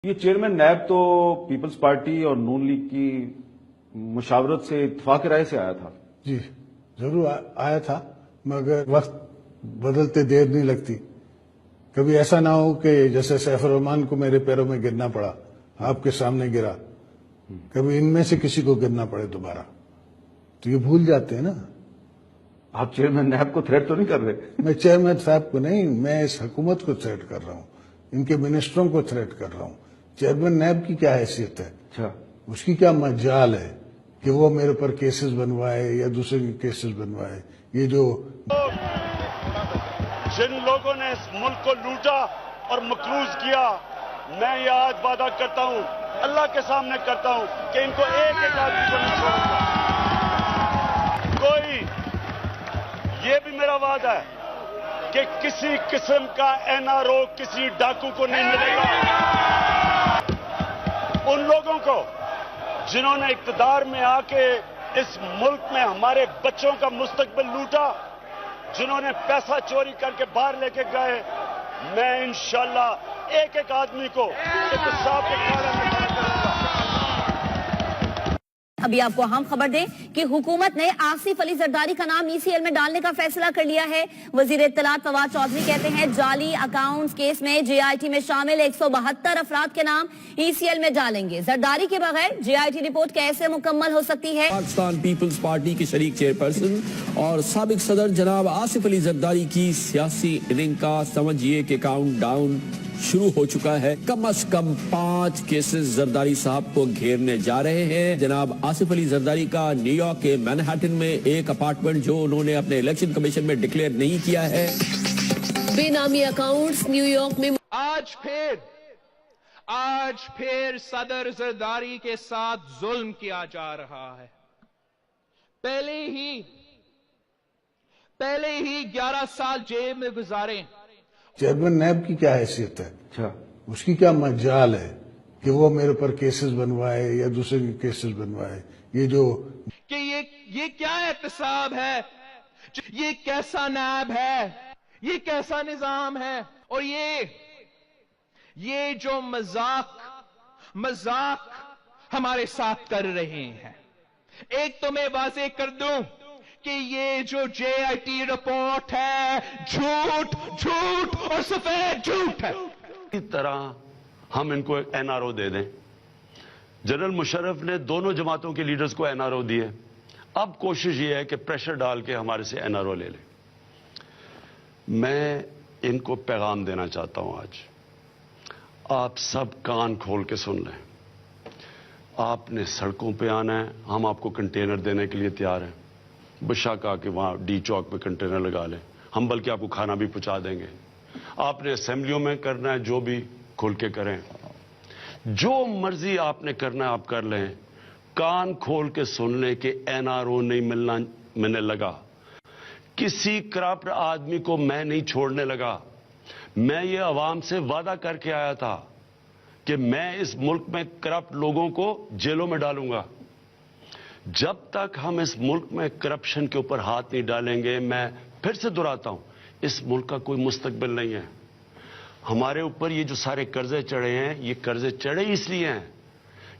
یہ chairman NAB تو Peoples party اور نون لیگ کی مشاورت سے اتفاق رائے سے آیا تھا. جی ضرور آیا تھا، مگر وقت بدلتے دیر نہیں لگتی. کبھی ایسا نہ ہو کہ جیسے سیف الرحمان کو میرے پیروں میں گرنا پڑا، آپ کے سامنے گرا، کبھی ان میں سے کسی کو گرنا پڑے دوبارہ، تو یہ بھول جاتے ہیں نا. آپ چیئرمین نیب کو تھریٹ تو نہیں کر رہے؟ میں چیئرمین صاحب کو نہیں، میں اس حکومت کو تھریٹ کر رہا ہوں، ان کے منسٹروں کو تھریٹ کر رہا ہوں. چیئرمین نیب کی کیا حیثیت ہے؟ اچھا، اس کی کیا مجال ہے کہ وہ میرے پر کیسز بنوائے یا دوسرے کے کیسز بنوائے؟ یہ جو جن لوگوں نے اس ملک کو لوٹا اور مقروض کیا، میں یہ آج وعدہ کرتا ہوں، اللہ کے سامنے کرتا ہوں کہ ان کو ایک ایک آدمی کو نہیں چھوڑوں گا. کوئی یہ بھی میرا وعدہ ہے کہ کسی قسم کا این آر او کسی ڈاکو کو نہیں ملے گا. ان لوگوں کو جنہوں نے اقتدار میں آ کے اس ملک میں ہمارے بچوں کا مستقبل لوٹا، جنہوں نے پیسہ چوری کر کے باہر لے کے گئے، میں انشاءاللہ ایک ایک آدمی کو احتساب کے کھانے میں کھڑا کروں گا. ابھی آپ کو اہم خبر دیں کہ حکومت نے آصف علی زرداری کا نام ای سی ایل میں ڈالنے کا فیصلہ کر لیا ہے. وزیر اطلاعات فواد چودھری کہتے ہیں جعلی اکاؤنٹس کیس میں جے آئی ٹی میں شامل 172 افراد کے نام ای سی ایل میں ڈالیں گے. زرداری کے بغیر جے آئی ٹی رپورٹ کیسے مکمل ہو سکتی ہے؟ پاکستان پیپلز پارٹی کے شریک چیئرپرسن اور سابق صدر جناب آصف علی زرداری کی سیاسی رنگ کا سمجھیے کہ کاؤنٹ ڈاؤن شروع ہو چکا ہے. کم از کم 5 کیسز زرداری صاحب کو گھیرنے جا رہے ہیں. جناب آصف علی زرداری کا نیو یارک کے مینہٹن میں ایک اپارٹمنٹ جو انہوں نے اپنے الیکشن کمیشن میں ڈکلیئر نہیں کیا ہے. بے نامی اکاؤنٹس نیو یارک میں آج پھر صدر زرداری کے ساتھ ظلم کیا جا رہا ہے. پہلے ہی 11 سال جیل میں گزارے. چیئرمین نیب کی کیا حیثیت ہے؟ اچھا، اس کی کیا مجال ہے کہ وہ میرے پر کیسز بنوائے یا دوسرے کے کیسز بنوائے؟ یہ جو کہ یہ کیا احتساب ہے، یہ کیسا نیب ہے، یہ کیسا نظام ہے، اور یہ جو مذاق ہمارے ساتھ کر رہے ہیں. ایک تو میں واضح کر دوں کہ یہ جو جے آئی ٹی رپورٹ ہے جھوٹ اور سفید جھوٹ ہے. اس طرح ہم ان کو این آر او دے دیں. جنرل مشرف نے دونوں جماعتوں کے لیڈرز کو این آر او دیے. اب کوشش یہ ہے کہ پریشر ڈال کے ہمارے سے این آر او لے لیں. میں ان کو پیغام دینا چاہتا ہوں آج. آپ سب کان کھول کے سن لیں. آپ نے سڑکوں پہ آنا ہے، ہم آپ کو کنٹینر دینے کے لیے تیار ہیں. بشک آ کے وہاں ڈی چوک پہ کنٹینر لگا لیں، ہم بلکہ آپ کو کھانا بھی پہنچا دیں گے. آپ نے اسمبلیوں میں کرنا ہے جو بھی کھل کے کریں، جو مرضی آپ نے کرنا ہے آپ کر لیں. کان کھول کے سن لیں کہ این آر او نہیں ملنے لگا. کسی کرپٹ آدمی کو میں نہیں چھوڑنے لگا. میں یہ عوام سے وعدہ کر کے آیا تھا کہ میں اس ملک میں کرپٹ لوگوں کو جیلوں میں ڈالوں گا. جب تک ہم اس ملک میں کرپشن کے اوپر ہاتھ نہیں ڈالیں گے، میں پھر سے دہراتا ہوں، اس ملک کا کوئی مستقبل نہیں ہے. ہمارے اوپر یہ جو سارے قرضے چڑھے ہیں، یہ قرضے چڑھے اس لیے ہیں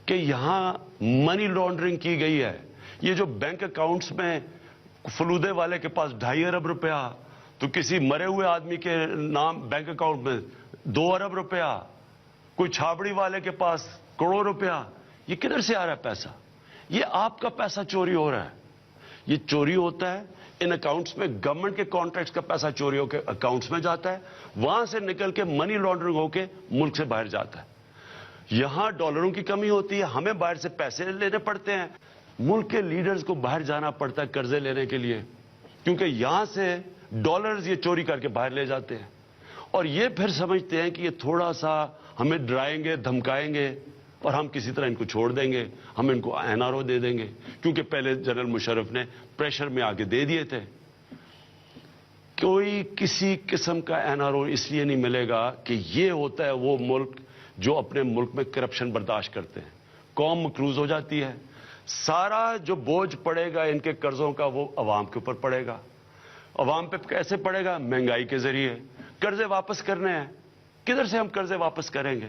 کہ یہاں منی لانڈرنگ کی گئی ہے. یہ جو بینک اکاؤنٹس میں فلودے والے کے پاس 2.5 ارب روپیہ، تو کسی مرے ہوئے آدمی کے نام بینک اکاؤنٹ میں 2 ارب روپیہ، کوئی چھابڑی والے کے پاس کروڑوں روپیہ. یہ کدھر سے آ رہا ہے پیسہ؟ یہ آپ کا پیسہ چوری ہو رہا ہے. یہ چوری ہوتا ہے ان اکاؤنٹس میں. گورنمنٹ کے کانٹریکٹس کا پیسہ چوری ہو کے اکاؤنٹس میں جاتا ہے، وہاں سے نکل کے منی لانڈرنگ ہو کے ملک سے باہر جاتا ہے. یہاں ڈالروں کی کمی ہوتی ہے، ہمیں باہر سے پیسے لینے پڑتے ہیں. ملک کے لیڈرز کو باہر جانا پڑتا ہے قرضے لینے کے لیے، کیونکہ یہاں سے ڈالرز یہ چوری کر کے باہر لے جاتے ہیں. اور یہ پھر سمجھتے ہیں کہ یہ تھوڑا سا ہمیں ڈرائیں گے، دھمکائیں گے اور ہم کسی طرح ان کو چھوڑ دیں گے، ہم ان کو این آر او دے دیں گے. کیونکہ پہلے جنرل مشرف نے پریشر میں آگے دے دیے تھے. کوئی کسی قسم کا این آر او اس لیے نہیں ملے گا کہ یہ ہوتا ہے وہ ملک جو اپنے ملک میں کرپشن برداشت کرتے ہیں. قوم مقروض ہو جاتی ہے، سارا جو بوجھ پڑے گا ان کے قرضوں کا وہ عوام کے اوپر پڑے گا. عوام پہ کیسے پڑے گا؟ مہنگائی کے ذریعے. قرضے واپس کرنے ہیں، کدھر سے ہم قرضے واپس کریں گے؟